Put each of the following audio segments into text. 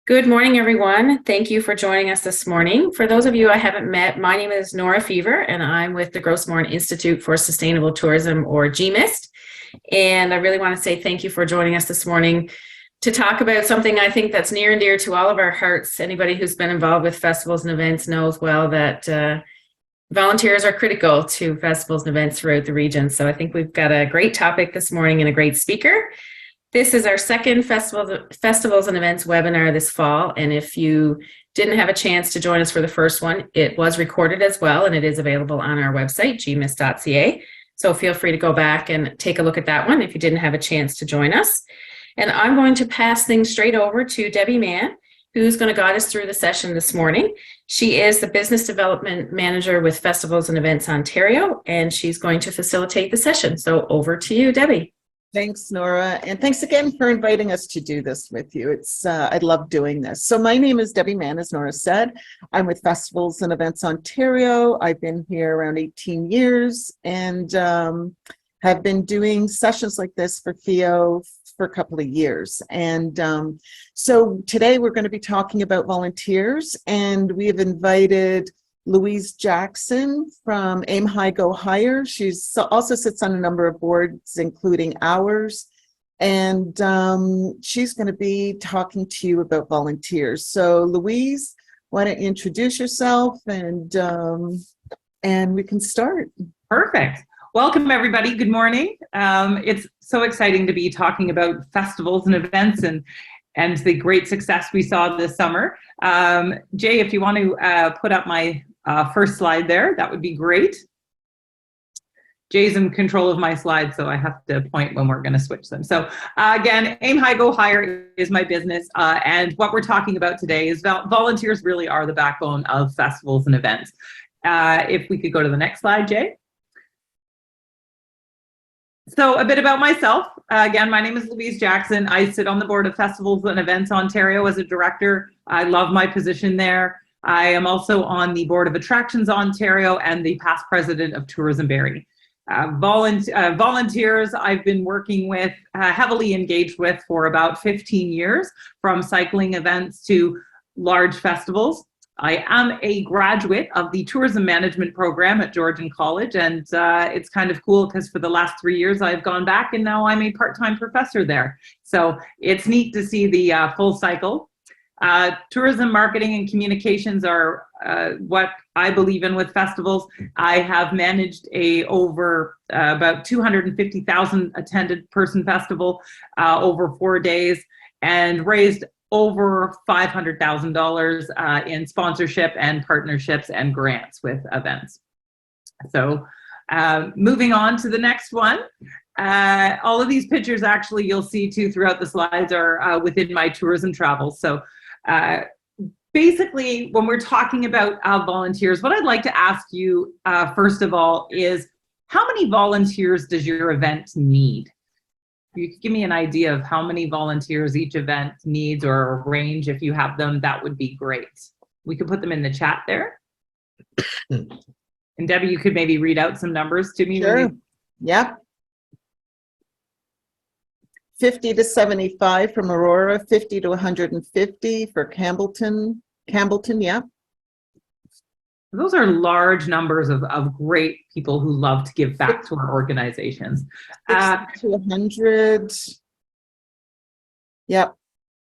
Good morning, everyone. Thank you for joining us this morning. For those of you I haven't met, my name is Nora Fever, and I'm with the Gros Morne Institute for Sustainable Tourism, or GMIST. And I really want to say thank you for joining us this morning to talk about something I think that's near and dear to all of our hearts. Anybody who's been involved with festivals and events knows well that volunteers are critical to festivals and events throughout the region. So I think we've got a great topic this morning and a great speaker. This is our second festivals and events webinar this fall, and if you didn't have a chance to join us for the first one, it was recorded as well, and it is available on our website, gmist.ca. So feel free to go back and take a look at that one if you didn't have a chance to join us. And I'm going to pass things straight over to Debbie Mann, who's going to guide us through the session this morning. She is the Business Development Manager with Festivals and Events Ontario, and she's going to facilitate the session. So over to you, Debbie. Thanks, Nora, and thanks again for inviting us to do this with you. I love doing this. So my name is Debbie Mann, as Nora said. I'm with Festivals and Events Ontario. I've been here around 18 years and have been doing sessions like this for FEO for a couple of years. And so today we're going to be talking about volunteers, and we have invited Louise Jackson from Aim High, Go Higher. She also sits on a number of boards, including ours. And she's going to be talking to you about volunteers. So Louise, why don't you introduce yourself and we can start. Perfect. Welcome, everybody. Good morning. It's so exciting to be talking about festivals and events and the great success we saw this summer. Jay, if you want to put up my first slide there, that would be great. Jay's in control of my slides, so I have to point when we're going to switch them. So again, Aim High, Go Higher is my business, and what we're talking about today is volunteers really are the backbone of festivals and events. If we could go to the next slide, Jay. So a bit about myself. Again, my name is Louise Jackson. I sit on the board of Festivals and Events Ontario as a director. I love my position there. I am also on the board of Attractions Ontario and the past president of Tourism Barrie. Volunteers I've been working with, heavily engaged with for about 15 years, from cycling events to large festivals. I am a graduate of the tourism management program at Georgian College, and it's kind of cool because for the last 3 years I've gone back and now I'm a part-time professor there. So it's neat to see the full cycle. Tourism marketing and communications are what I believe in with festivals. I have managed over about 250,000 attended person festival over 4 days and raised over $500,000 in sponsorship and partnerships and grants with events. So moving on to the next one. All of these pictures actually you'll see too throughout the slides are within my tourism travels. So basically, when we're talking about volunteers, what I'd like to ask you first of all is, how many volunteers does your event need? If you could give me an idea of how many volunteers each event needs, or a range if you have them, that would be great. We could put them in the chat there. And Debbie, you could maybe read out some numbers to me. Sure. Yeah. 50 to 75 from Aurora, 50 to 150 for Campbellton, yeah. Those are large numbers of great people who love to give back to our organizations. 60 to 100. Yep.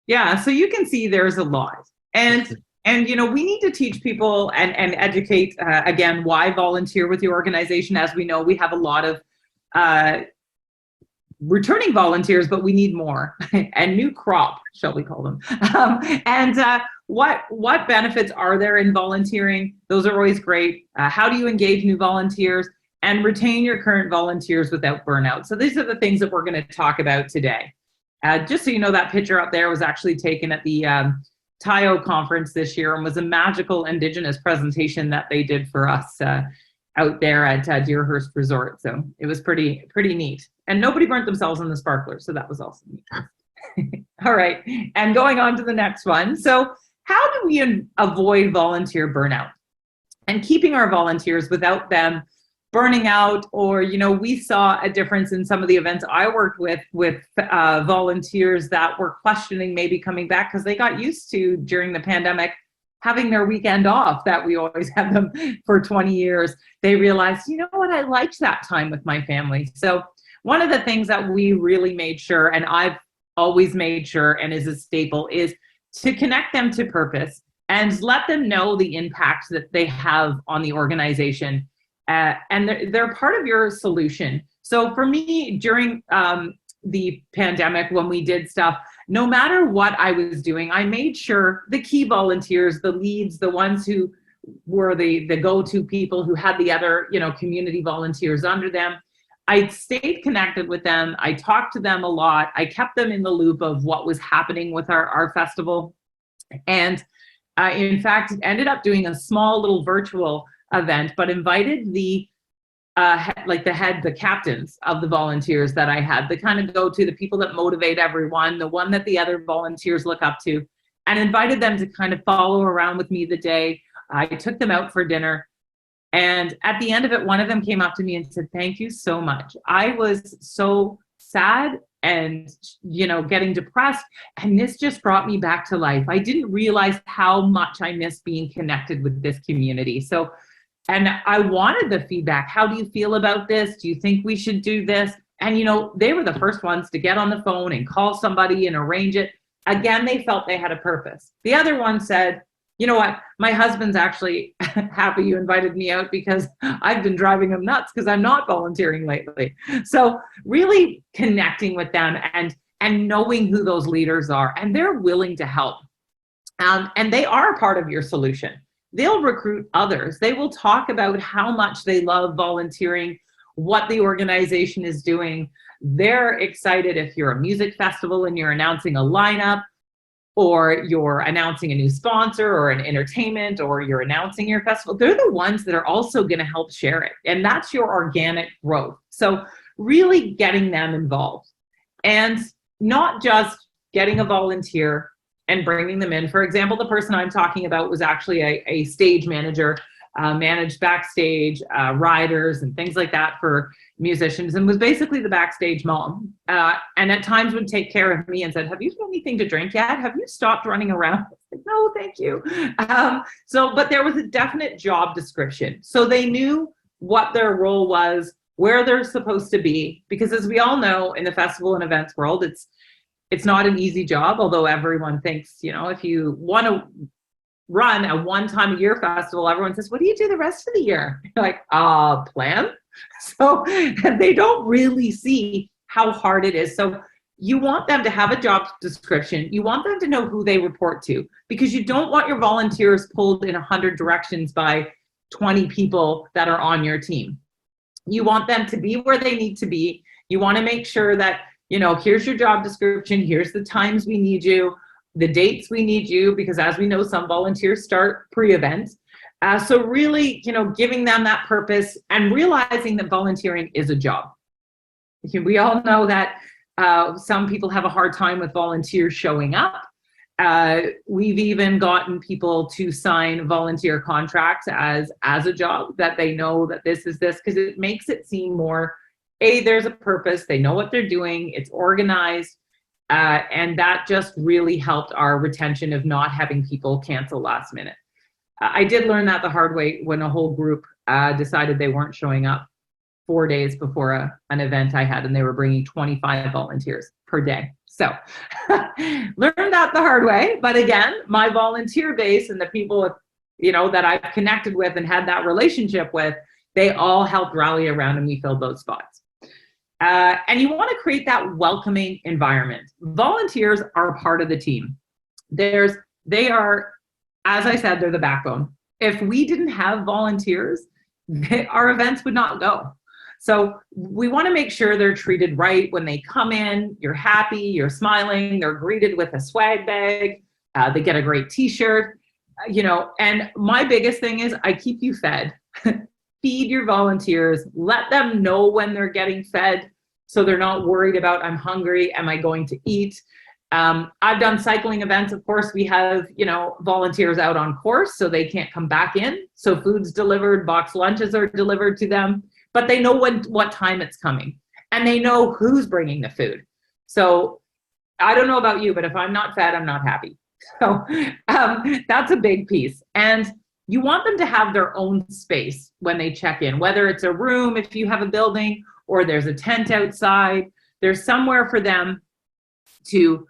Yeah, so you can see there's a lot. And you know, we need to teach people and educate, again, why volunteer with your organization. As we know, we have a lot of returning volunteers, but we need more, and new crop, shall we call them. What benefits are there in volunteering? Those are always great. How do you engage new volunteers and retain your current volunteers without burnout? So these are the things that we're going to talk about today. Just so you know, that picture up there was actually taken at the TIO conference this year and was a magical Indigenous presentation that they did for us out there at Deerhurst Resort. So it was pretty neat. And nobody burnt themselves on the sparkler, so that was also neat. All right, and going on to the next one. So how do we avoid volunteer burnout and keeping our volunteers without them burning out, or, we saw a difference in some of the events I worked with volunteers that were questioning maybe coming back because they got used to, during the pandemic, having their weekend off that we always had them for 20 years. They realized, you know what, I liked that time with my family. So one of the things that we really made sure, and I've always made sure and is a staple, is to connect them to purpose and let them know the impact that they have on the organization. And they're part of your solution. So for me, during the pandemic, when we did stuff, no matter what I was doing, I made sure the key volunteers, the leads, the ones who were the go-to people who had the other, community volunteers under them, I stayed connected with them. I talked to them a lot. I kept them in the loop of what was happening with our festival. And in fact, ended up doing a small little virtual event, but invited the captains of the volunteers that I had, the kind of go-to, the people that motivate everyone, the one that the other volunteers look up to, and invited them to kind of follow around with me the day. I took them out for dinner. And at the end of it, one of them came up to me and said, "Thank you so much. I was so sad and, getting depressed. And this just brought me back to life. I didn't realize how much I missed being connected with this community." So, and I wanted the feedback. How do you feel about this? Do you think we should do this? And, they were the first ones to get on the phone and call somebody and arrange it. Again, they felt they had a purpose. The other one said, "You know what? My husband's actually happy you invited me out because I've been driving him nuts because I'm not volunteering lately." So really connecting with them and knowing who those leaders are, and they're willing to help. And they are part of your solution. They'll recruit others. They will talk about how much they love volunteering, what the organization is doing. They're excited if you're a music festival and you're announcing a lineup, or you're announcing a new sponsor or an entertainment, or you're announcing your festival. They're the ones that are also going to help share it. And that's your organic growth. So really getting them involved, and not just getting a volunteer and bringing them in. For example, the person I'm talking about was actually a stage manager, managed backstage, riders and things like that for musicians, and was basically the backstage mom. And at times would take care of me and said, "Have you had anything to drink yet? Have you stopped running around?" Like, "No, thank you." But there was a definite job description. So they knew what their role was, where they're supposed to be, because as we all know, in the festival and events world, it's not an easy job, although everyone thinks, if you want to run a one-time-a-year festival, everyone says, "What do you do the rest of the year?" You're like, plan. So they don't really see how hard it is. So you want them to have a job description. You want them to know who they report to, because you don't want your volunteers pulled in 100 directions by 20 people that are on your team. You want them to be where they need to be. You want to make sure that, here's your job description, here's the times we need you, the dates we need you, because as we know, some volunteers start pre-event. So really, giving them that purpose and realizing that volunteering is a job. We all know that some people have a hard time with volunteers showing up. We've even gotten people to sign volunteer contracts as a job, that they know that this is this, because it makes it seem more, there's a purpose, they know what they're doing, it's organized. And that just really helped our retention of not having people cancel last minute. I did learn that the hard way when a whole group decided they weren't showing up 4 days before an event I had, and they were bringing 25 volunteers per day. So learned that the hard way. But again, my volunteer base and the people, that I've connected with and had that relationship with, they all helped rally around, and we filled those spots. And you want to create that welcoming environment. Volunteers are part of the team. They are, as I said, they're the backbone. If we didn't have volunteers, our events would not go. So we want to make sure they're treated right when they come in. You're happy, you're smiling, they're greeted with a swag bag, they get a great t-shirt, and my biggest thing is I keep you fed. Feed your volunteers, let them know when they're getting fed, so they're not worried about, "I'm hungry, am I going to eat?" I've done cycling events. Of course, we have, volunteers out on course, so they can't come back in. So food's delivered, box lunches are delivered to them. but they know what time it's coming, and they know who's bringing the food. So I don't know about you, but if I'm not fed, I'm not happy. So that's a big piece. And you want them to have their own space when they check in, whether it's a room if you have a building, or there's a tent outside. There's somewhere for them to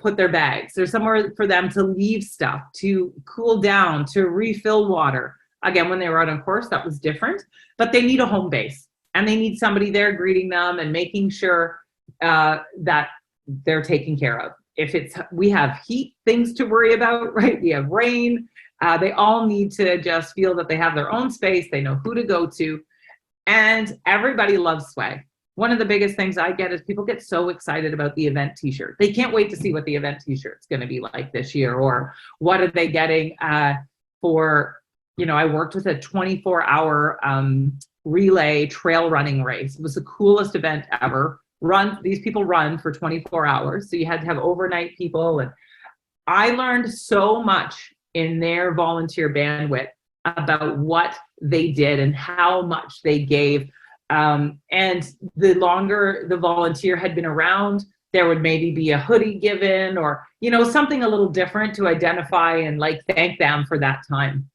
put their bags. There's somewhere for them to leave stuff, to cool down, to refill water. Again, when they were out on course, that was different, but they need a home base, and they need somebody there greeting them and making sure that they're taken care of. If we have heat things to worry about, right? We have rain. They all need to just feel that they have their own space. They know who to go to, and everybody loves swag. One of the biggest things I get is people get so excited about the event t-shirt. They can't wait to see what the event t-shirt's going to be like this year, or what are they getting for, I worked with a 24-hour relay trail running race. It was the coolest event ever. These people run for 24 hours. So you had to have overnight people. And I learned so much in their volunteer bandwidth about what they did and how much they gave. And the longer the volunteer had been around, there would maybe be a hoodie given, or, something a little different to identify and thank them for that time.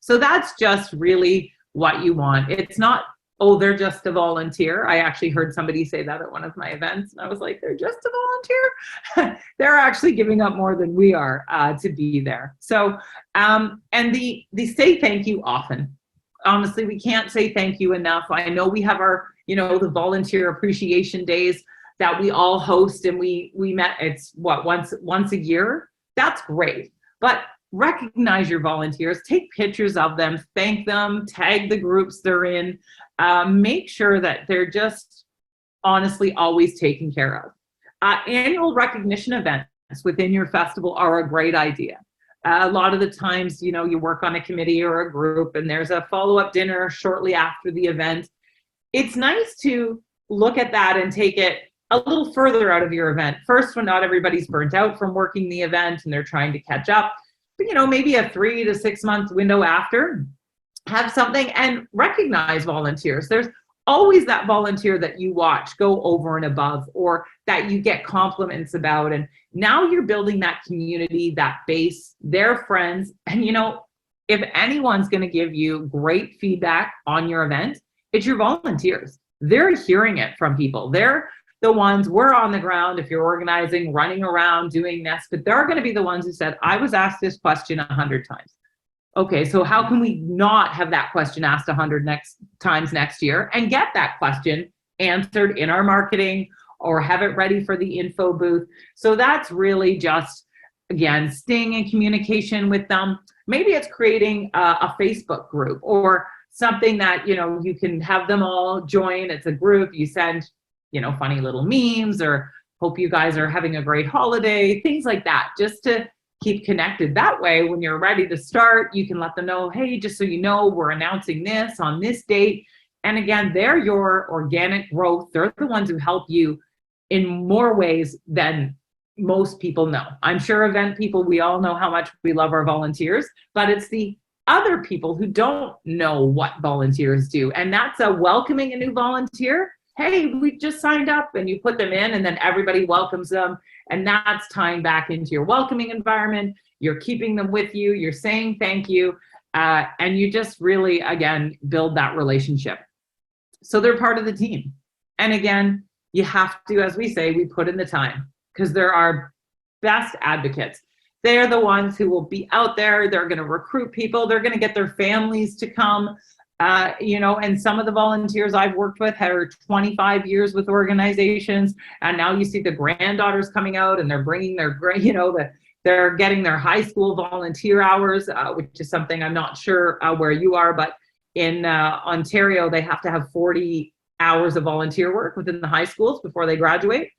So that's just really what you want. It's not, oh, they're just a volunteer. I actually heard somebody say that at one of my events, and I was like, they're just a volunteer? They're actually giving up more than we are to be there. So, and the say thank you often. Honestly, we can't say thank you enough. I know we have our, the volunteer appreciation days that we all host, and we met, it's once a year. That's great. But recognize your volunteers, take pictures of them, thank them, tag the groups they're in, make sure that they're just honestly always taken care of. Annual recognition events within your festival are a great idea. A lot of the times, you work on a committee or a group, and there's a follow-up dinner shortly after the event. It's nice to look at that and take it a little further out of your event. First, when not everybody's burnt out from working the event and they're trying to catch up, but maybe a 3 to 6 month window after, have something and recognize volunteers. There's always that volunteer that you watch go over and above, or that you get compliments about. And now you're building that community, that base, their friends. And if anyone's going to give you great feedback on your event, it's your volunteers. They're hearing it from people. They're the ones, we're on the ground if you're organizing, running around, doing this, but they're going to be the ones who said, I was asked this question 100 times. Okay, so how can we not have that question asked 100 times next year, and get that question answered in our marketing, or have it ready for the info booth? So that's really just, again, staying in communication with them. Maybe it's creating a Facebook group, or something that, you can have them all join. It's a group, you send, funny little memes, or hope you guys are having a great holiday, things like that, just to keep connected. That way, when you're ready to start, you can let them know, hey, just so you know, we're announcing this on this date. And again, they're your organic growth. They're the ones who help you in more ways than most people know. I'm sure event people, we all know how much we love our volunteers, but it's the other people who don't know what volunteers do. And that's a welcoming a new volunteer. Hey, we just signed up, and you put them in, and then everybody welcomes them. And that's tying back into your welcoming environment. You're keeping them with you. You're saying thank you. And you just really, again, build that relationship. So they're part of the team. And again, you have to, as we say, we put in the time, because they're our best advocates. They're the ones who will be out there. They're going to recruit people. They're going to get their families to come. And some of the volunteers I've worked with are 25 years with organizations, and now you see the granddaughters coming out, and they're bringing their, they're getting their high school volunteer hours, which is something I'm not sure where you are, but in Ontario, they have to have 40 hours of volunteer work within the high schools before they graduate.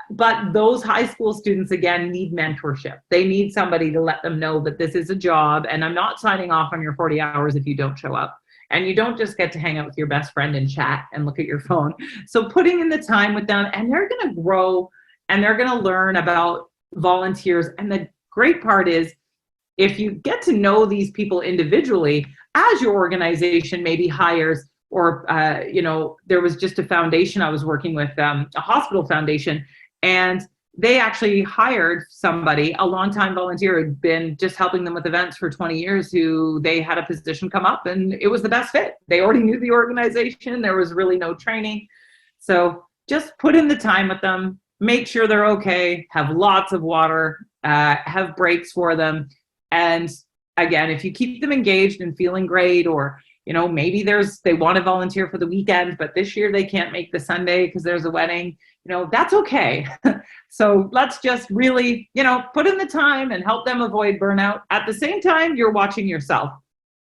But those high school students, again, need mentorship. They need somebody to let them know that this is a job, and I'm not signing off on your 40 hours if you don't show up. And you don't just get to hang out with your best friend and chat and look at your phone. So putting in the time with them, and they're going to grow, and they're going to learn about volunteers. And the great part is, if you get to know these people individually, as your organization maybe hires, or there was just a foundation I was working with, a hospital foundation, and they actually hired somebody, a longtime volunteer who'd been just helping them with events for 20 years, who they had a position come up and it was the best fit. They already knew the organization. There was really no training. So just put in the time with them, make sure they're okay, have lots of water, have breaks for them. And again, if you keep them engaged and feeling great, or maybe they want to volunteer for the weekend, but this year they can't make the Sunday because there's a wedding, that's okay. So let's just really, put in the time and help them avoid burnout. At the same time, you're watching yourself,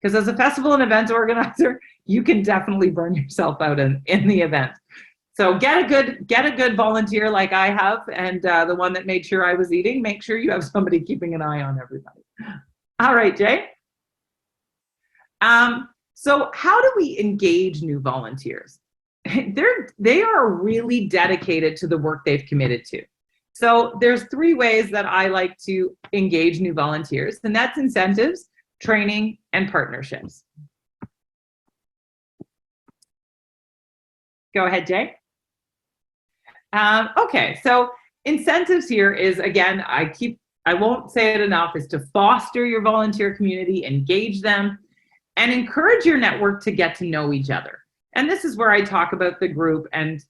because as a festival and events organizer, you can definitely burn yourself out in the event. So get a good volunteer like I have, and the one that made sure I was eating. Make sure you have somebody keeping an eye on everybody. All right, Jay. So how do we engage new volunteers? They are really dedicated to the work they've committed to. So there's 3 ways that I like to engage new volunteers, and that's incentives, training, and partnerships. Go ahead, Jay. Okay, so incentives here is, again, I won't say it enough, is to foster your volunteer community, engage them, and encourage your network to get to know each other. And this is where I talk about the group. And,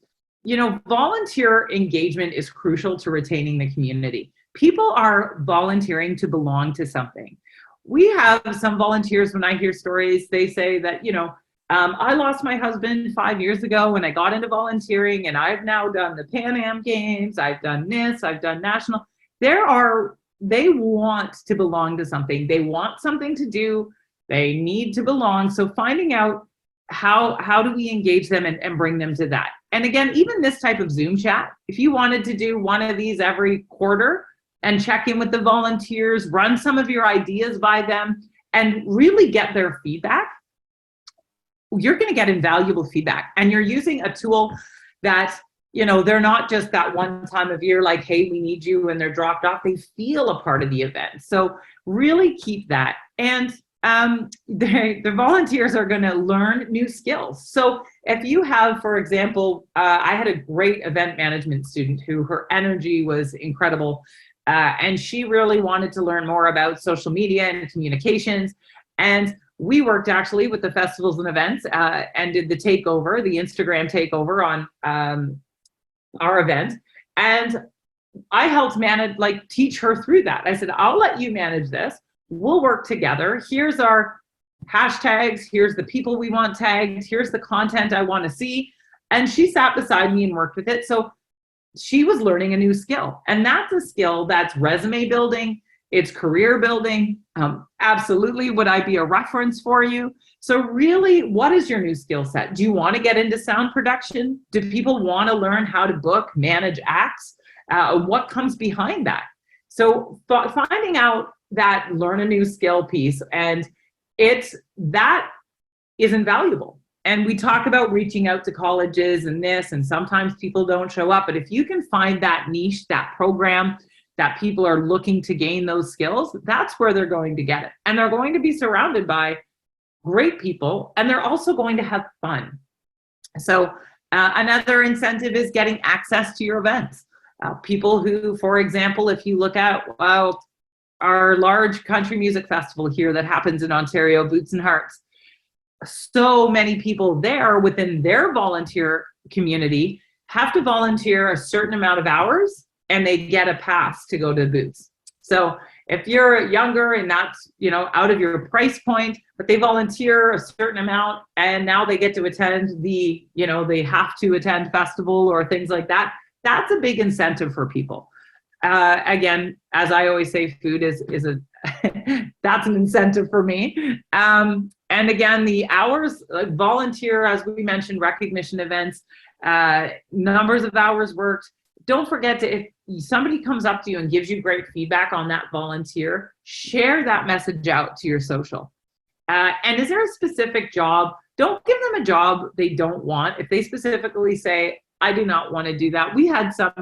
volunteer engagement is crucial to retaining the community. People are volunteering to belong to something. We have some volunteers, when I hear stories, they say that, I lost my husband 5 years ago when I got into volunteering, and I've now done the Pan Am Games, I've done NIST, I've done national. They want to belong to something. They want something to do. They need to belong. So finding out how do we engage them and bring them to that. And again, even this type of Zoom chat, if you wanted to do one of these every quarter and check in with the volunteers, run some of your ideas by them, and really get their feedback, you're going to get invaluable feedback. And you're using a tool that, they're not just that one time of year, like, hey, we need you, and they're dropped off. They feel a part of the event. So really keep that. And the volunteers are going to learn new skills. So if you have, for example, I had a great event management student who her energy was incredible, and she really wanted to learn more about social media and communications. And we worked actually with the festivals and events and did the takeover, the Instagram takeover on our event. And I helped teach her through that. I said, I'll let you manage this. We'll work together. Here's our hashtags. Here's the people we want tagged. Here's the content I want to see. And she sat beside me and worked with it. So she was learning a new skill. And that's a skill that's resume building. It's career building. Absolutely, would I be a reference for you? So really, what is your new skill set? Do you want to get into sound production? Do people want to learn how to book, manage acts? What comes behind that? So finding out that learn a new skill piece, and that is invaluable. And we talk about reaching out to colleges and this, and sometimes people don't show up. But if you can find that niche, that program, that people are looking to gain those skills, that's where they're going to get it. And they're going to be surrounded by great people, and they're also going to have fun. So another incentive is getting access to your events. People who, for example, if you look at our large country music festival here that happens in Ontario, Boots and Hearts, so many people there within their volunteer community have to volunteer a certain amount of hours, and they get a pass to go to Boots. So if you're younger and that's, out of your price point, but they volunteer a certain amount and now they get to attend they have to attend festival or things like that, that's a big incentive for people. Again, as I always say, food is that's an incentive for me. And again, the hours, volunteer, as we mentioned, recognition events, numbers of hours worked. Don't forget to, if somebody comes up to you and gives you great feedback on that volunteer, share that message out to your social. And is there a specific job? Don't give them a job they don't want. If they specifically say, I do not want to do that. We had some,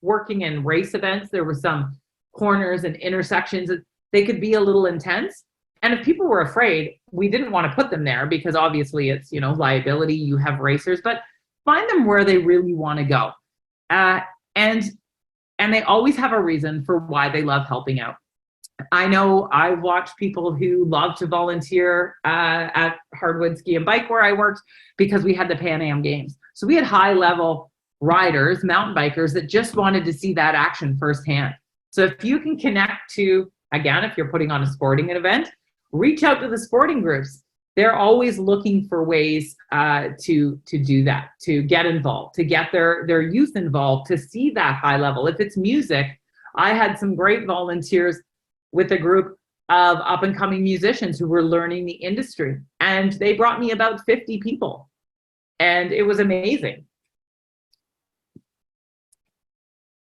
working in race events, there were some corners and intersections. they could be a little intense. And if people were afraid, we didn't want to put them there because obviously it's, liability, you have racers, but find them where they really want to go. And they always have a reason for why they love helping out. I know I've watched people who love to volunteer at Hardwood Ski and Bike where I worked because we had the Pan Am Games. So we had high level riders, mountain bikers that just wanted to see that action firsthand. So if you can connect to, again, if you're putting on a sporting event, reach out to the sporting groups. They're always looking for ways to do that, to get involved, to get their youth involved, to see that high level. If it's music, I had some great volunteers with a group of up and coming musicians who were learning the industry. And they brought me about 50 people. And it was amazing.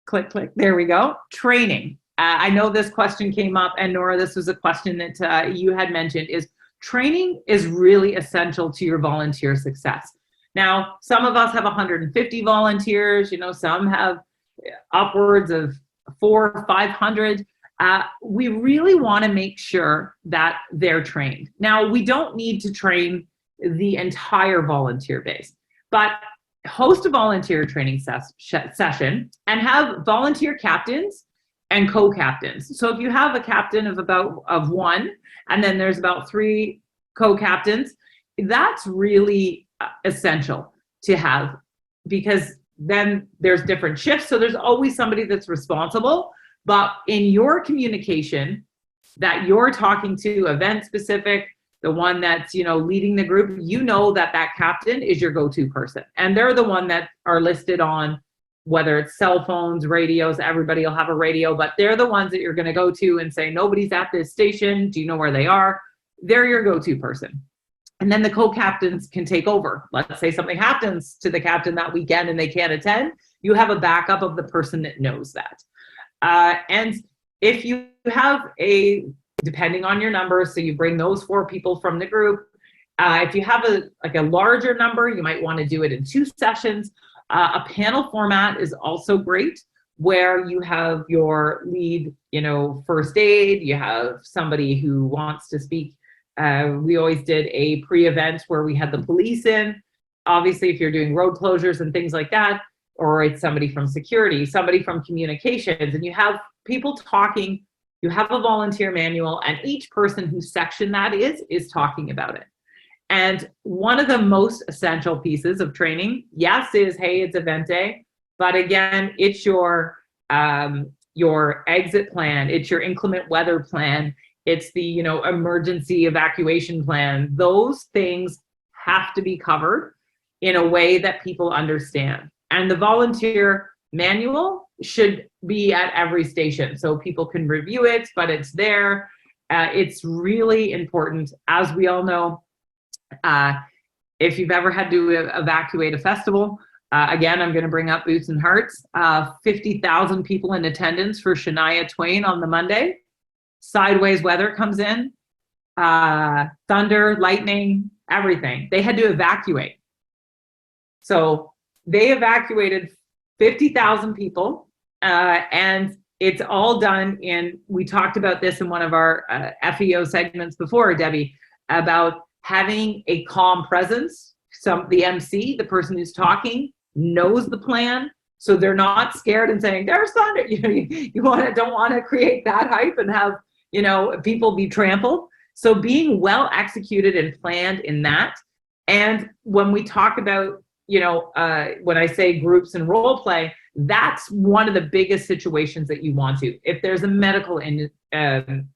Click, click, there we go. Training. I know this question came up, and Nora, this was a question that you had mentioned, is training is really essential to your volunteer success. Now, some of us have 150 volunteers, some have upwards of 400 or 500. We really want to make sure that they're trained. Now, we don't need to train the entire volunteer base, but host a volunteer training session and have volunteer captains and co-captains. So if you have a captain of one, and then there's about 3 co-captains, that's really essential to have, because then there's different shifts. So there's always somebody that's responsible, but in your communication that you're talking to, event specific, the one that's, leading the group, that captain is your go-to person. And they're the one that are listed on, whether it's cell phones, radios, everybody will have a radio, but they're the ones that you're going to go to and say, nobody's at this station. Do you know where they are? They're your go-to person. And then the co-captains can take over. Let's say something happens to the captain that weekend and they can't attend. You have a backup of the person that knows that. And if you have depending on your numbers, so you bring those 4 people from the group. If you have a larger number, you might want to do it in 2 sessions. A panel format is also great, where you have your lead, first aid, you have somebody who wants to speak. We always did a pre-event where we had the police in. Obviously, if you're doing road closures and things like that, or it's somebody from security, somebody from communications, and you have people talking, you have a volunteer manual, and each person whose section that is talking about it. And one of the most essential pieces of training, yes, is, hey, it's event day, but again, it's your exit plan, it's your inclement weather plan, it's the emergency evacuation plan. Those things have to be covered in a way that people understand. And the volunteer manual should be at every station so people can review it, but it's there. It's really important, as we all know. If you've ever had to evacuate a festival, again, I'm going to bring up Boots and Hearts, 50,000 people in attendance for Shania Twain on the Monday. Sideways weather comes in, thunder, lightning, everything. They had to evacuate. So they evacuated 50,000 people, and it's all done we talked about this in one of our FEO segments before, Debbie, about having a calm presence. The MC, the person who's talking, knows the plan, so they're not scared and saying there's thunder. You don't want to create that hype and have people be trampled. So being well executed and planned in that. And when we talk about when I say groups and role play, that's one of the biggest situations that you want to. If there's a medical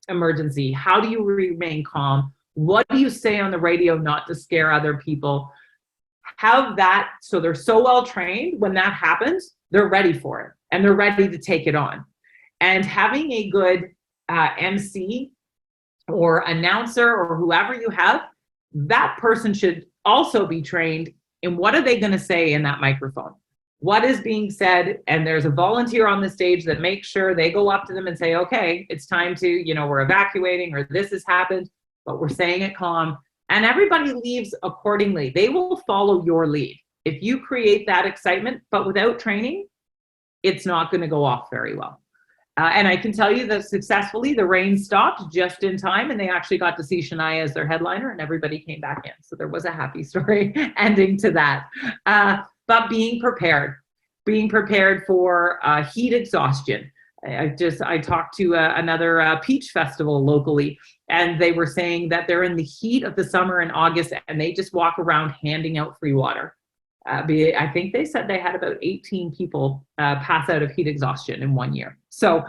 emergency, how do you remain calm? What do you say on the radio not to scare other people? Have that so they're so well trained, when that happens, they're ready for it and they're ready to take it on. And having a good MC or announcer or whoever you have, that person should also be trained in what are they going to say in that microphone? What is being said? And there's a volunteer on the stage that makes sure they go up to them and say, okay, it's time to, we're evacuating, or this has happened, but we're saying it calm. And everybody leaves accordingly. They will follow your lead. If you create that excitement, but without training, it's not going to go off very well. And I can tell you that successfully the rain stopped just in time, and they actually got to see Shania as their headliner, and everybody came back in. So there was a happy story ending to that. But being prepared for heat exhaustion. I talked to another peach festival locally, and they were saying that they're in the heat of the summer in August, and they just walk around handing out free water. I think they said they had about 18 people pass out of heat exhaustion in 1 year. So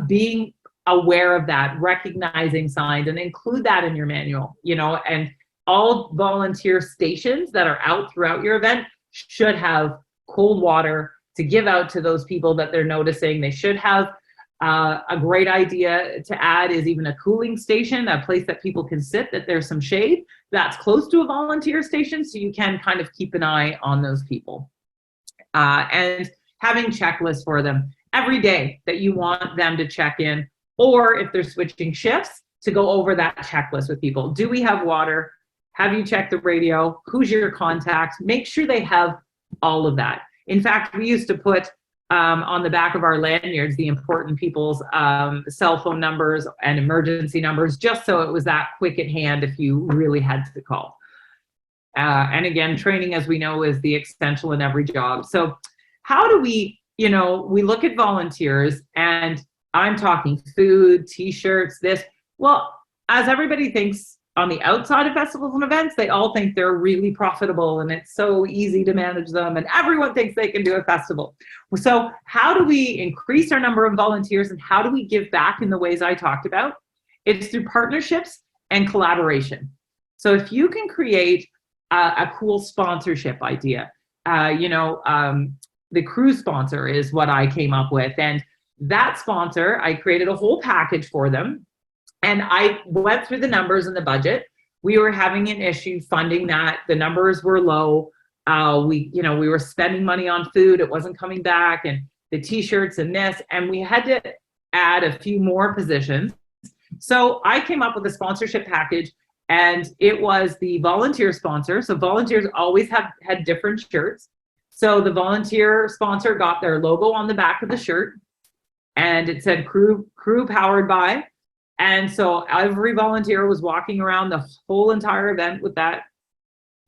being aware of that, recognizing signs, and include that in your manual, and all volunteer stations that are out throughout your event should have cold water to give out to those people that they're noticing. They should have a great idea to add is even a cooling station, a place that people can sit, that there's some shade that's close to a volunteer station, so you can kind of keep an eye on those people. And having checklists for them every day that you want them to check in, or if they're switching shifts, to go over that checklist with people. Do we have water? Have you checked the radio? Who's your contact? Make sure they have all of that. In fact, we used to put on the back of our lanyards the important people's cell phone numbers and emergency numbers, just so it was that quick at hand if you really had to call. And again, training, as we know, is the essential in every job. So how do we, we look at volunteers, and I'm talking food, t-shirts, this. Well, as everybody thinks on the outside of festivals and events, they all think they're really profitable and it's so easy to manage them, and everyone thinks they can do a festival. So how do we increase our number of volunteers, and how do we give back in the ways I talked about? It's through partnerships and collaboration. So if you can create a cool sponsorship idea, the cruise sponsor is what I came up with, and that sponsor, I created a whole package for them. And I went through the numbers and the budget. We were having an issue funding that. The numbers were low. We were spending money on food. It wasn't coming back, and the t-shirts and this, and we had to add a few more positions. So I came up with a sponsorship package, and it was the volunteer sponsor. So volunteers always had different shirts. So the volunteer sponsor got their logo on the back of the shirt, and it said crew powered by. And so every volunteer was walking around the whole entire event with that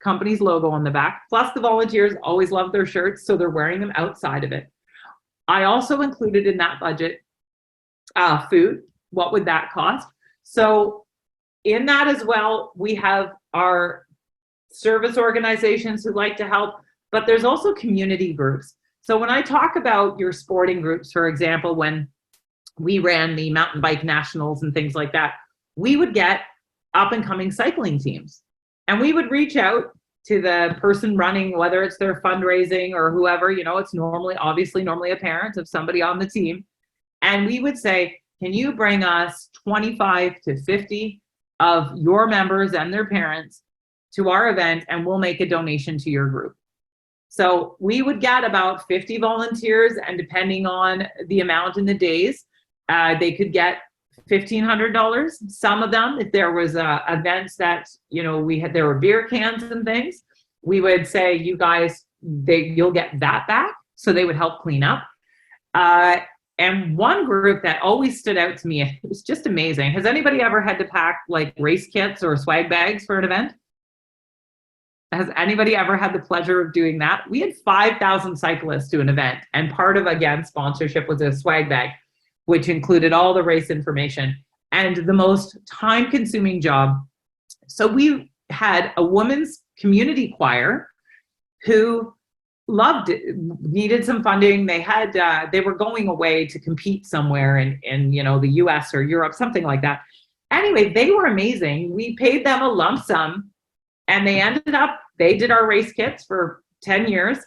company's logo on the back. Plus the volunteers always love their shirts, so they're wearing them outside of it. I also included in that budget food. What would that cost? So in that as well, we have our service organizations who like to help, but there's also community groups. So when I talk about your sporting groups, for example, when we ran the mountain bike nationals and things like that, we would get up and coming cycling teams, and we would reach out to the person running, whether it's their fundraising or whoever, it's normally a parent of somebody on the team. And we would say, can you bring us 25 to 50 of your members and their parents to our event, and we'll make a donation to your group. So we would get about 50 volunteers, and depending on the amount in the days, they could get $1,500. Some of them, if there was events that there were beer cans and things, we would say, you guys, you'll get that back. So they would help clean up. And one group that always stood out to me, it was just amazing. Has anybody ever had to pack like race kits or swag bags for an event? Has anybody ever had the pleasure of doing that? We had 5,000 cyclists to an event, and part of, again, sponsorship was a swag bag, which included all the race information, and the most time-consuming job. So we had a women's community choir who loved it, needed some funding. They were going away to compete somewhere in the US or Europe, something like that. Anyway, they were amazing. We paid them a lump sum, and they did our race kits for 10 years.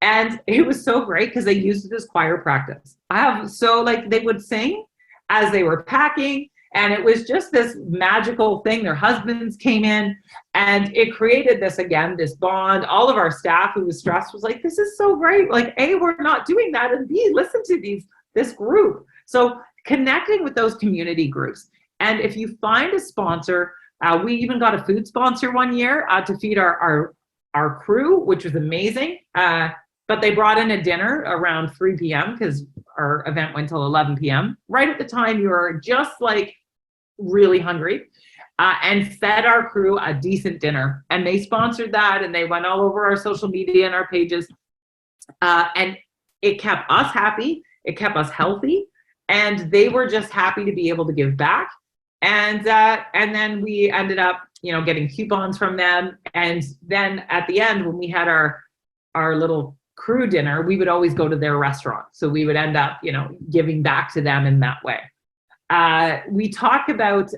And it was so great because they used it as choir practice. They would sing as they were packing, and it was just this magical thing. Their husbands came in, and it created this bond. All of our staff who was stressed was like, this is so great. Like, A, we're not doing that, and B, listen to this group. So connecting with those community groups. And if you find a sponsor, we even got a food sponsor one year to feed our crew, which was amazing. but they brought in a dinner around 3 p.m. because our event went till 11 p.m. Right at the time you were just like really hungry, and fed our crew a decent dinner. And they sponsored that, and they went all over our social media and our pages. And it kept us happy. It kept us healthy. And they were just happy to be able to give back. And then we ended up, getting coupons from them. And then at the end, when we had our little crew dinner, we would always go to their restaurant. So we would end up, giving back to them in that way. We talk about,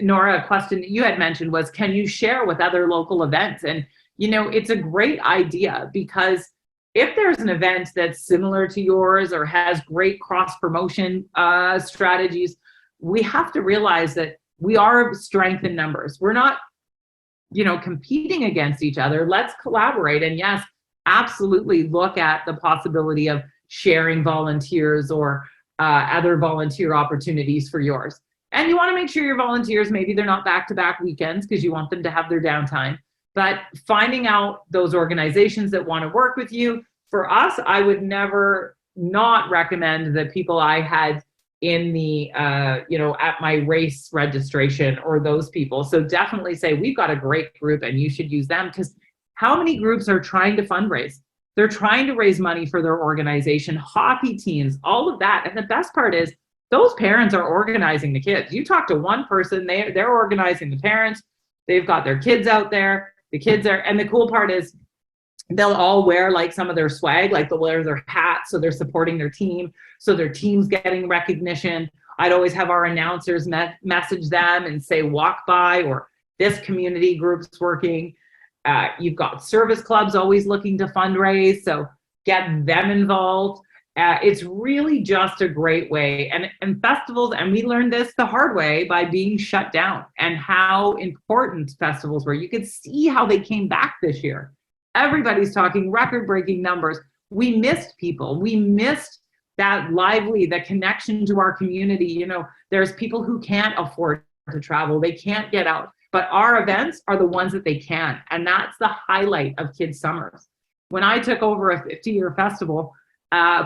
Nora, a question that you had mentioned was, can you share with other local events? And, it's a great idea, because if there's an event that's similar to yours or has great cross-promotion strategies, we have to realize that we are strength in numbers. We're not, competing against each other. Let's collaborate. And yes, absolutely look at the possibility of sharing volunteers or other volunteer opportunities for yours. And you want to make sure your volunteers, maybe they're not back-to-back weekends because you want them to have their downtime. But finding out those organizations that want to work with you. For us, I would never not recommend the people I had in the, at my race registration, or those people. So definitely say, we've got a great group and you should use them, because how many groups are trying to fundraise? They're trying to raise money for their organization, hockey teams, all of that. And the best part is those parents are organizing the kids. You talk to one person, they're organizing the parents. They've got their kids out there. The kids are, and the cool part is they'll all wear like some of their swag, like they'll wear their hats, so they're supporting their team, so their team's getting recognition. I'd always have our announcers message them and say, walk by, or this community group's working. You've got service clubs always looking to fundraise, so get them involved. It's really just a great way. And festivals, and we learned this the hard way by being shut down, and how important festivals were. You could see how they came back this year. Everybody's talking record-breaking numbers. We missed people. We missed that the connection to our community. There's people who can't afford to travel. They can't get out. But our events are the ones that they can. And that's the highlight of Kids Summers. When I took over a 50-year festival,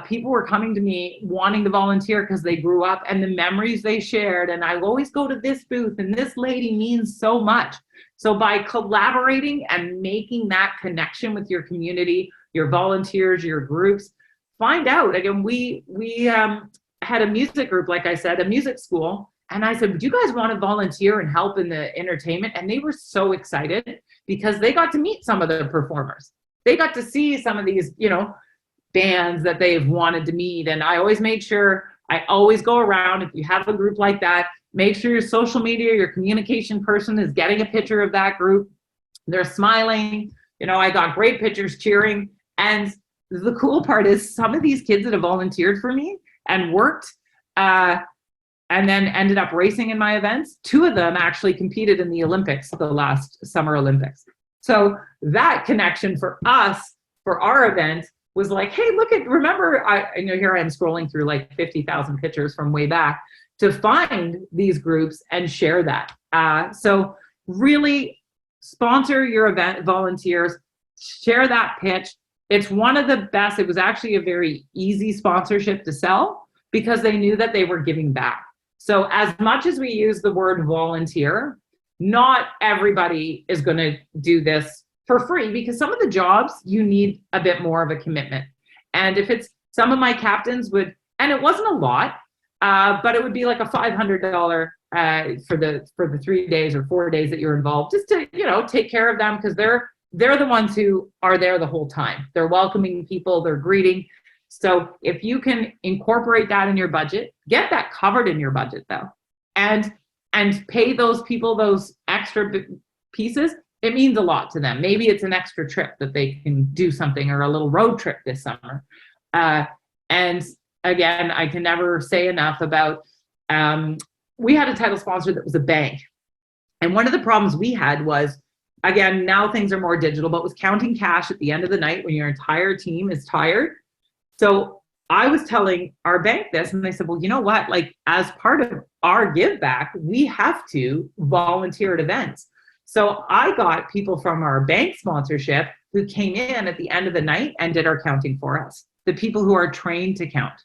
people were coming to me wanting to volunteer because they grew up, and the memories they shared. And I always go to this booth, and this lady means so much. So by collaborating and making that connection with your community, your volunteers, your groups, find out. Again, we had a music group, like I said, a music school. And I said, do you guys want to volunteer and help in the entertainment? And they were so excited because they got to meet some of the performers. They got to see some of these, bands that they've wanted to meet. And I always make sure, I always go around, if you have a group like that, make sure your social media, your communication person is getting a picture of that group. They're smiling. I got great pictures cheering. And the cool part is some of these kids that have volunteered for me and worked, and then ended up racing in my events. 2 of them actually competed in the Olympics, the last Summer Olympics. So that connection for us, for our event, was like, hey, remember, I know here I am scrolling through like 50,000 pictures from way back to find these groups and share that. So really sponsor your event volunteers, share that pitch. It's one of the best. It was actually a very easy sponsorship to sell because they knew that they were giving back. So as much as we use the word volunteer, not everybody is going to do this for free, because some of the jobs you need a bit more of a commitment. And if it's some of my captains would, and it wasn't a lot, but it would be like a $500 for the 3 days or 4 days that you're involved, just to take care of them, because they're the ones who are there the whole time. They're welcoming people, they're greeting. So if you can incorporate that in your budget, get that covered in your budget though, and pay those people those extra pieces. It means a lot to them. Maybe it's an extra trip that they can do something, or a little road trip this summer. And again, I can never say enough about, we had a title sponsor that was a bank. And one of the problems we had was, again, now things are more digital, but was counting cash at the end of the night when your entire team is tired. So I was telling our bank this, and they said, well, you know what? Like, as part of our give back, we have to volunteer at events. So I got people from our bank sponsorship who came in at the end of the night and did our counting for us. The people who are trained to count.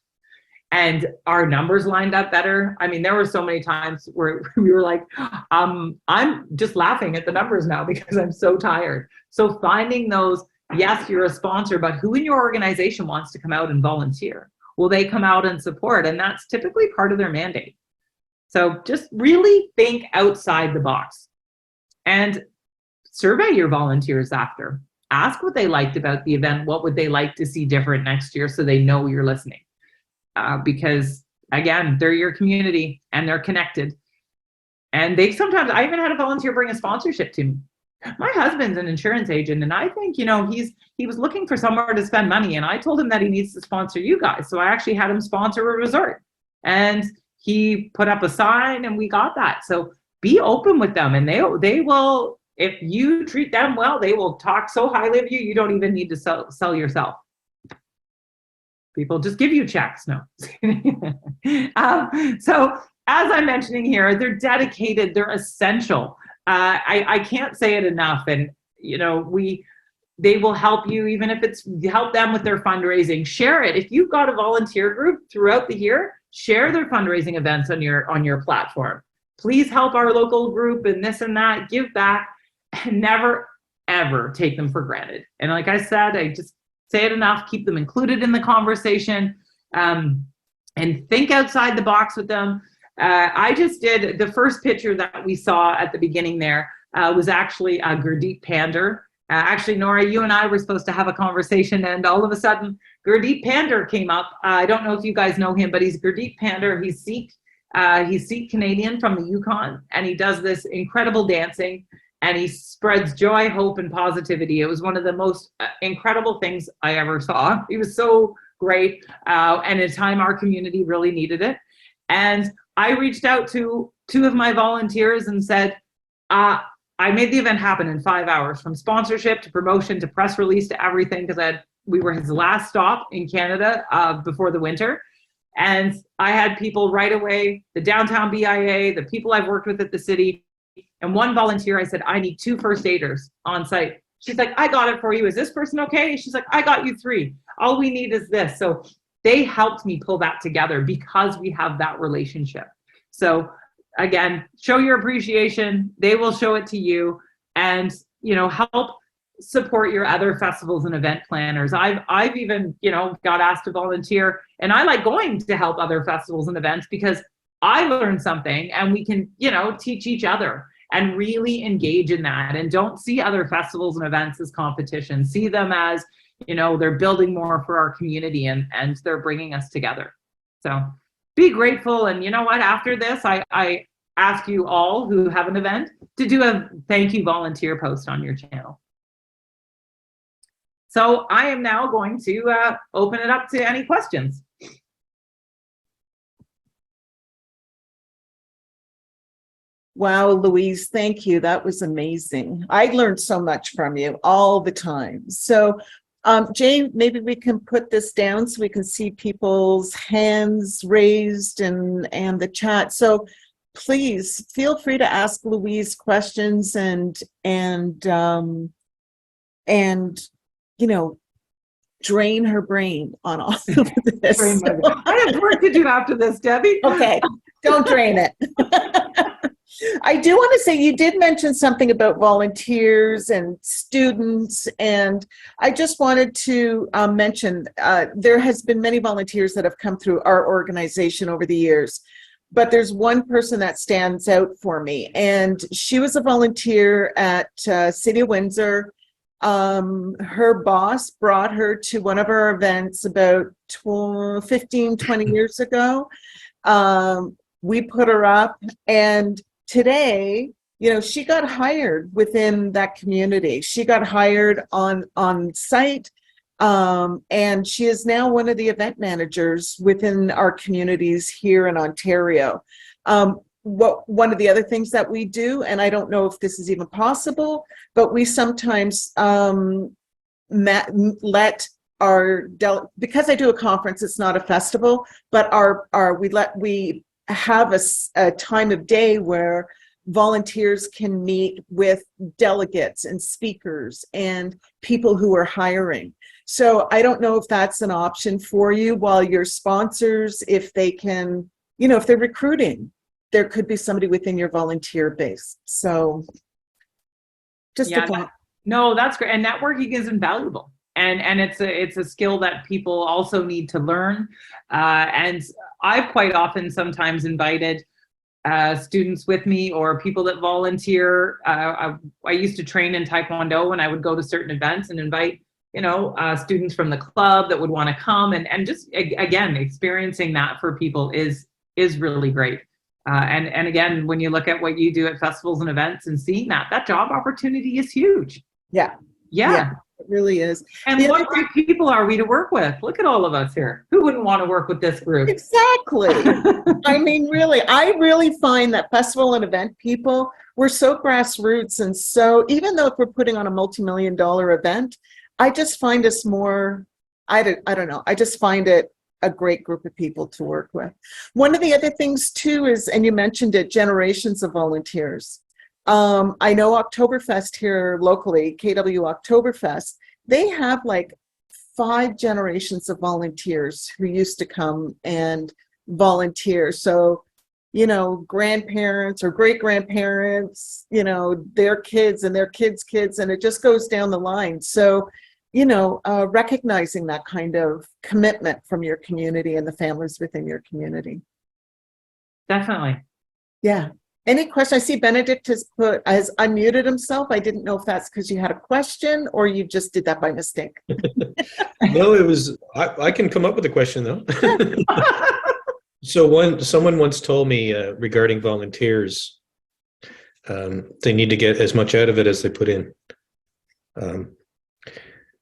And our numbers lined up better. I mean, there were so many times where we were like, I'm just laughing at the numbers now because I'm so tired. So finding those, yes, you're a sponsor, but who in your organization wants to come out and volunteer? Will they come out and support? And that's typically part of their mandate. So just really think outside the box and survey your volunteers after. Ask what they liked about the event. What would they like to see different next year so they know you're listening? Because again, they're your community and they're connected. And they sometimes, I even had a volunteer bring a sponsorship to me. My husband's an insurance agent, and I think, you know, he was looking for somewhere to spend money, and I told him that he needs to sponsor you guys. So I actually had him sponsor a resort, and he put up a sign, and we got that. So be open with them, and they will, if you treat them well, they will talk so highly of you, you don't even need to sell yourself. People just give you checks. No. So as I'm mentioning here, they're dedicated, they're essential. I can't say it enough. And, you know, they will help you, even if it's help them with their fundraising. Share it. If you've got a volunteer group throughout the year, share their fundraising events on your platform. Please help our local group and this and that, give back, and never, ever take them for granted. And like I said, I just say it enough, keep them included in the conversation, and think outside the box with them. I just did the first picture that we saw at the beginning there was actually Gurdeep Pander. Actually, Nora, you and I were supposed to have a conversation, and all of a sudden, Gurdeep Pander came up. I don't know if you guys know him, but he's Gurdeep Pander. He's Sikh Canadian from the Yukon, and he does this incredible dancing, and he spreads joy, hope, and positivity. It was one of the most incredible things I ever saw. He was so great, and at a time our community really needed it. And I reached out to two of my volunteers and said, I made the event happen in 5 hours, from sponsorship to promotion to press release to everything, because we were his last stop in Canada before the winter. And I had people right away, the downtown BIA, the people I've worked with at the city, and one volunteer, I said, I need 2 first aiders on site. She's like, I got it for you. Is this person okay? She's like, I got you 3. All we need is this. So they helped me pull that together because we have that relationship. So again, show your appreciation. They will show it to you, and, you know, help support your other festivals and event planners. I've even, you know, got asked to volunteer, and I like going to help other festivals and events because I learned something, and we can, you know, teach each other and really engage in that. And don't see other festivals and events as competition. See them as, you know, they're building more for our community, and they're bringing us together. So be grateful. And you know what, after this, I ask you all who have an event to do a thank you volunteer post on your channel. So I am now going to open it up to any questions. Wow, Louise, thank you. That was amazing. I learned so much from you all the time. So Jane, maybe we can put this down so we can see people's hands raised and the chat. So please feel free to ask Louise questions and you know, drain her brain on all of this. I have work to do after this, Debbie. Okay, don't drain it. I do want to say, you did mention something about volunteers and students, and I just wanted to mention there has been many volunteers that have come through our organization over the years, but there's one person that stands out for me, and she was a volunteer at City of Windsor. Her boss brought her to one of our events about 15, 20 years ago. We put her up, and today, you know, she got hired within that community. She got hired on site, and she is now one of the event managers within our communities here in Ontario. One of the other things that we do, and I don't know if this is even possible, but we sometimes let our because I do a conference, it's not a festival, but we have a time of day where volunteers can meet with delegates and speakers and people who are hiring. So I don't know if that's an option for you, while your sponsors, if they can, you know, if they're recruiting, there could be somebody within your volunteer base. So just a thought. No, that's great. And networking is invaluable. And it's a skill that people also need to learn. And I've quite often sometimes invited students with me or people that volunteer. I used to train in Taekwondo, and I would go to certain events and invite, you know, students from the club that would want to come, and just, again, experiencing that for people is really great. And again, when you look at what you do at festivals and events and seeing that job opportunity is huge. Yeah. It really is. And what great people are we to work with? Look at all of us here. Who wouldn't want to work with this group? Exactly. I mean, really, I really find that festival and event people, we're so grassroots. And so even though if we're putting on a multi-million-dollar event, I just find us more, I don't know, I just find it a great group of people to work with. One of the other things too is, and you mentioned it, generations of volunteers. I know Oktoberfest here locally, KW Oktoberfest, they have like 5 generations of volunteers who used to come and volunteer. So, you know, grandparents or great-grandparents, you know, their kids and their kids' kids, and it just goes down the line. So, you know, recognizing that kind of commitment from your community and the families within your community. Definitely. Yeah. Any question? I see Benedict has unmuted himself. I didn't know if that's because you had a question or you just did that by mistake. No, it was, I can come up with a question though. So someone once told me regarding volunteers, they need to get as much out of it as they put in.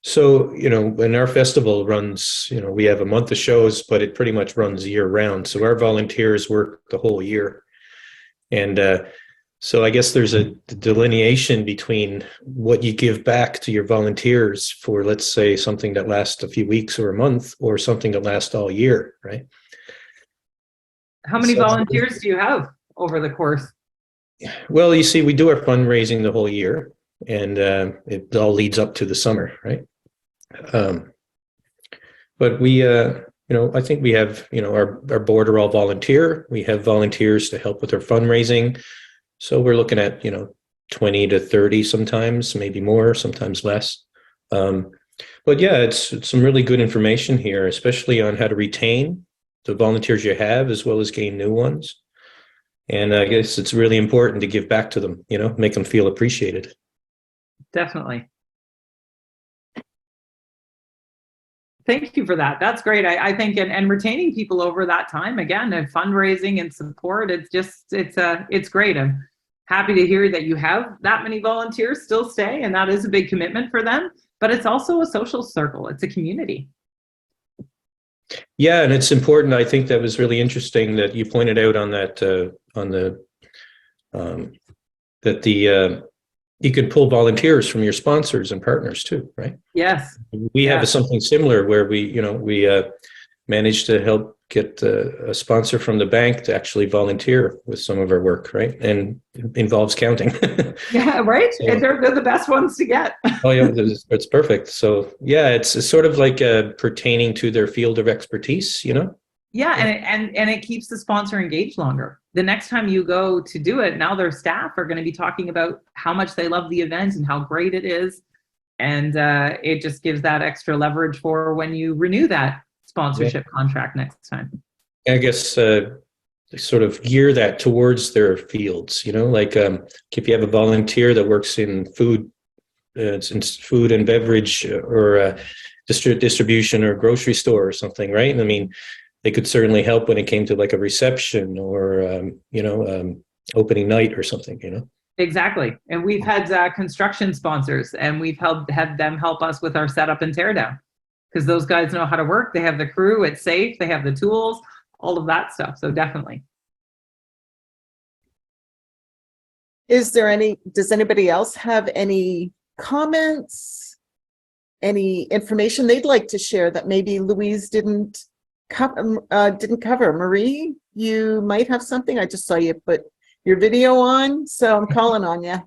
So, you know, when our festival runs, you know, we have a month of shows, but it pretty much runs year round. So our volunteers work the whole year. And so I guess there's a delineation between what you give back to your volunteers for, let's say, something that lasts a few weeks or a month, or something that lasts all year, right? How many volunteers do you have over the course? Well, you see, we do our fundraising the whole year, and it all leads up to the summer, right? But we, you know, I think we have, you know, our board are all volunteer. We have volunteers to help with our fundraising. So we're looking at, you know, 20 to 30 sometimes, maybe more, sometimes less. But yeah, it's some really good information here, especially on how to retain the volunteers you have, as well as gain new ones. And I guess it's really important to give back to them, you know, make them feel appreciated. Definitely. Thank you for that. That's great. I think, and retaining people over that time, again, and fundraising and support, it's great. I'm happy to hear that you have that many volunteers still stay, and that is a big commitment for them, but it's also a social circle. It's a community. Yeah, and it's important. I think that was really interesting that you pointed out on that, that you can pull volunteers from your sponsors and partners too, right? Yes. We have something similar where we managed to help get a sponsor from the bank to actually volunteer with some of our work, right? And it involves counting. Yeah, right? So, and they're the best ones to get. oh yeah, it's perfect. So yeah, it's sort of like pertaining to their field of expertise, you know? Yeah, and it keeps the sponsor engaged longer. The next time you go to do it, now their staff are going to be talking about how much they love the event and how great it is. And it just gives that extra leverage for when you renew that sponsorship contract next time. I guess sort of gear that towards their fields, you know, like if you have a volunteer that works in food, it's in food and beverage or distribution or grocery store or something, right? I mean, they could certainly help when it came to like a reception or, opening night or something, you know? Exactly. And we've had construction sponsors, and we've had them help us with our setup and teardown, because those guys know how to work. They have the crew, it's safe, they have the tools, all of that stuff. So definitely. Does anybody else have any comments, any information they'd like to share that maybe Louise didn't cover? Marie, you might have something. I just saw you put your video on, so I'm calling on you.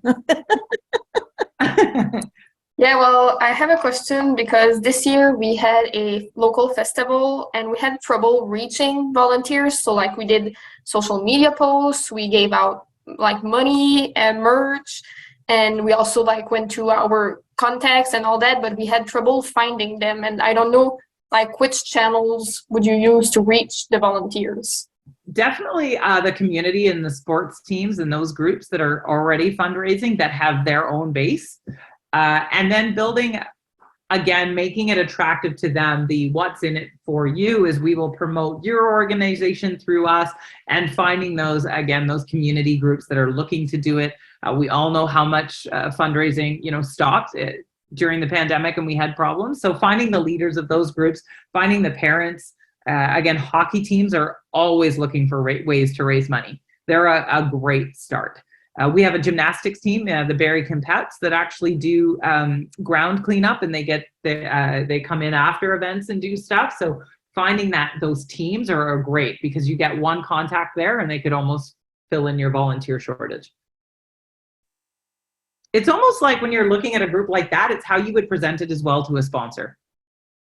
Yeah, well, I have a question because this year we had a local festival and we had trouble reaching volunteers. So like we did social media posts, we gave out like money and merch, and we also like went to our contacts and all that, but we had trouble finding them. And I don't know like which channels would you use to reach the volunteers? Definitely the community and the sports teams and those groups that are already fundraising that have their own base. And then building, again, making it attractive to them. The what's in it for you is we will promote your organization through us, and finding those, again, those community groups that are looking to do it. We all know how much fundraising, stopped during the pandemic, and we had problems. So finding the leaders of those groups, finding the parents. Again, hockey teams are always looking for ways to raise money. They're a great start. We have a gymnastics team, the Barrie Compettes, that actually do ground cleanup, and they come in after events and do stuff. So finding those teams are great because you get one contact there and they could almost fill in your volunteer shortage. It's almost like when you're looking at a group like that, it's how you would present it as well to a sponsor.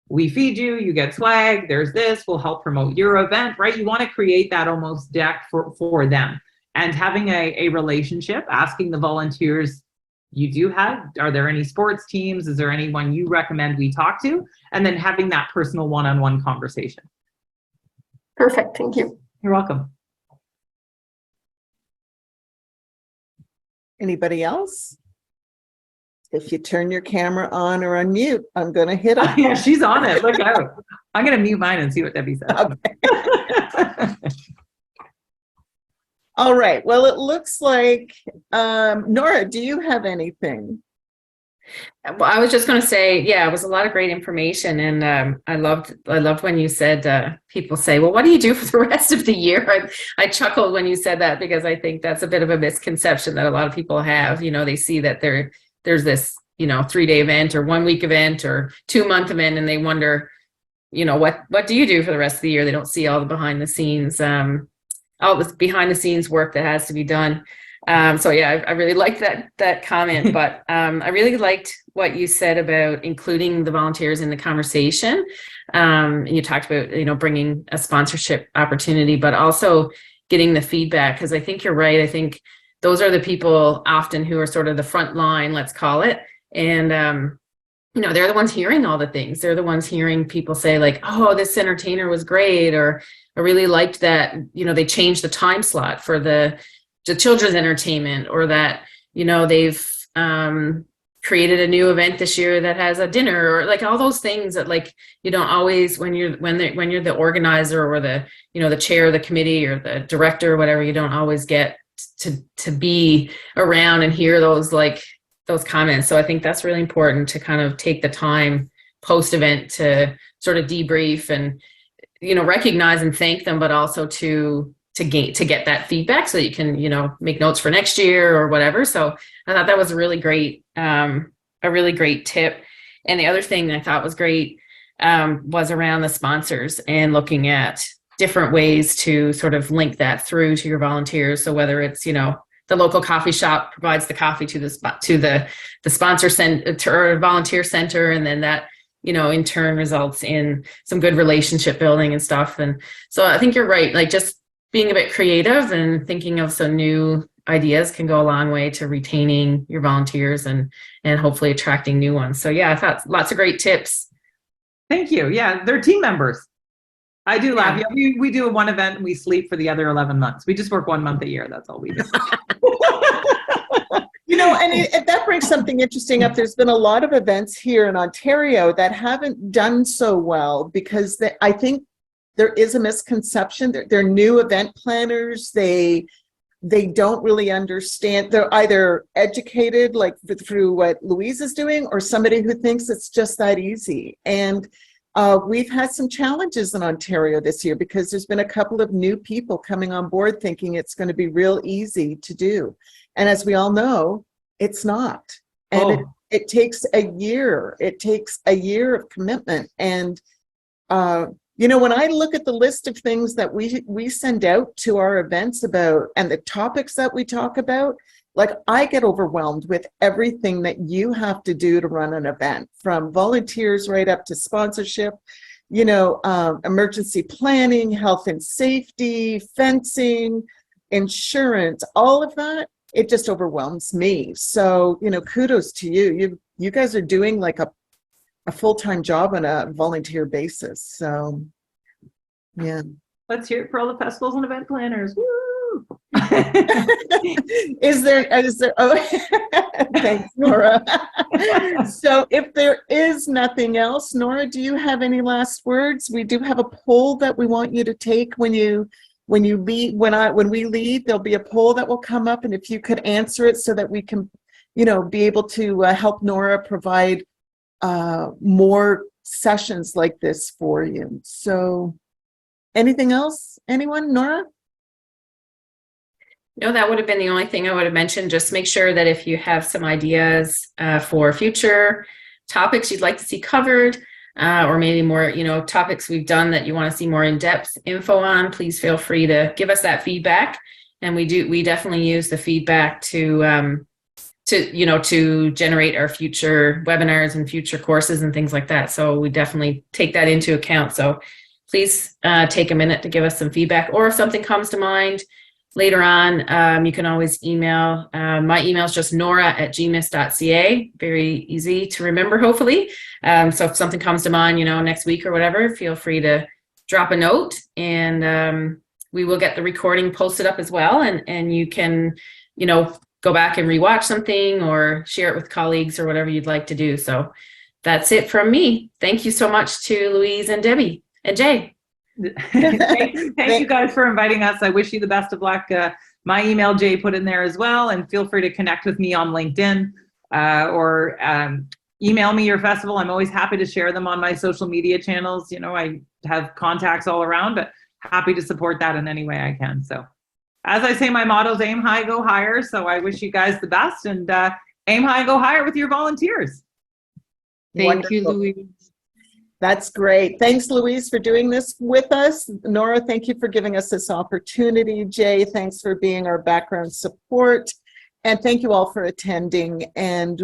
We feed you, you get swag, there's this, we'll help promote your event, right? You want to create that almost deck for them. And having a relationship, asking the volunteers you do have, are there any sports teams? Is there anyone you recommend we talk to? And then having that personal one-on-one conversation. Perfect, thank you. You're welcome. Anybody else? If you turn your camera on or unmute, I'm going to hit it. Yeah, she's on it. Look out. I'm going to mute mine and see what Debbie says. Okay. All right. Well, it looks like, Nora, do you have anything? Well, I was just going to say, yeah, it was a lot of great information, and I loved when you said people say, well, what do you do for the rest of the year? I chuckled when you said that because I think that's a bit of a misconception that a lot of people have. They see that there's this 3-day event or 1-week event or 2-month event, and they wonder, what do you do for the rest of the year? They don't see all the behind the scenes work that has to be done. So yeah, I really liked that comment, but I really liked what you said about including the volunteers in the conversation. You talked about, bringing a sponsorship opportunity, but also getting the feedback, because I think you're right. I think those are the people often who are sort of the front line, let's call it. And, they're the ones hearing all the things. They're the ones hearing people say like, oh, this entertainer was great. Or I really liked that, they changed the time slot for the children's entertainment, or that, they've created a new event this year that has a dinner, or like all those things that like, you don't always, when you're the organizer or the, the chair of the committee or the director or whatever, you don't always get to be around and hear those comments. So I think that's really important to kind of take the time post event to sort of debrief and, recognize and thank them, but also to get that feedback so that you can, make notes for next year or whatever. So I thought that was a really great tip. And the other thing I thought was great was around the sponsors and looking at different ways to sort of link that through to your volunteers. So whether it's, the local coffee shop provides the coffee to the sponsor center or volunteer center, and then that, in turn results in some good relationship building and stuff. And so I think you're right. Like just being a bit creative and thinking of some new ideas can go a long way to retaining your volunteers and hopefully attracting new ones. So yeah, I thought lots of great tips. Thank you. Yeah, they're team members. I do laugh. Yeah, we do one event and we sleep for the other 11 months. We just work 1 month a year. That's all we do. And that brings something interesting up. There's been a lot of events here in Ontario that haven't done so well because I think there is a misconception. They're new event planners. They don't really understand. They're either educated like through what Louise is doing, or somebody who thinks it's just that easy. And we've had some challenges in Ontario this year because there's been a couple of new people coming on board thinking it's going to be real easy to do. And as we all know, it's not. And it takes a year. It takes a year of commitment. And, You know, when I look at the list of things that we send out to our events about and the topics that we talk about, like I get overwhelmed with everything that you have to do to run an event, from volunteers right up to sponsorship, you know, emergency planning, health and safety, fencing, insurance, all of that. It just overwhelms me. So, you know, kudos to you. You guys are doing like a full-time job on a volunteer basis. So, yeah. Let's hear it for all the festivals and event planners. Woo! Is there, oh, thanks, Nora. So if there is nothing else, Nora, do you have any last words? We do have a poll that we want you to take when we leave, there'll be a poll that will come up, and if you could answer it so that we can, you know, be able to help Nora provide more sessions like this for you. So anything else? Anyone? Nora? No, that would have been the only thing I would have mentioned. Just make sure that if you have some ideas for future topics you'd like to see covered, or maybe more, you know, topics we've done that you want to see more in-depth info on, please feel free to give us that feedback. And we definitely use the feedback to generate our future webinars and future courses and things like that. So we definitely take that into account. So please take a minute to give us some feedback, or if something comes to mind later on, you can always email. My email is just nora@gmist.ca. Very easy to remember, hopefully. So if something comes to mind, you know, next week or whatever, feel free to drop a note, and we will get the recording posted up as well. And you can, you know, go back and rewatch something or share it with colleagues or whatever you'd like to do. So that's it from me. Thank you so much to Louise and Debbie and Jay. Thank you guys for inviting us. I wish you the best of luck. My email, Jay put in there as well, and feel free to connect with me on LinkedIn or email me your festival. I'm always happy to share them on my social media channels. You know, I have contacts all around, but happy to support that in any way I can. So as I say, my motto is aim high, go higher. So I wish you guys the best, and aim high, go higher with your volunteers. Thank you, Louise. That's great. Thanks, Louise, for doing this with us. Nora, thank you for giving us this opportunity. Jay, thanks for being our background support. And thank you all for attending, and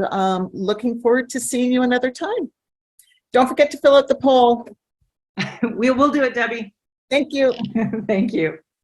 looking forward to seeing you another time. Don't forget to fill out the poll. We will do it, Debbie. Thank you. Thank you.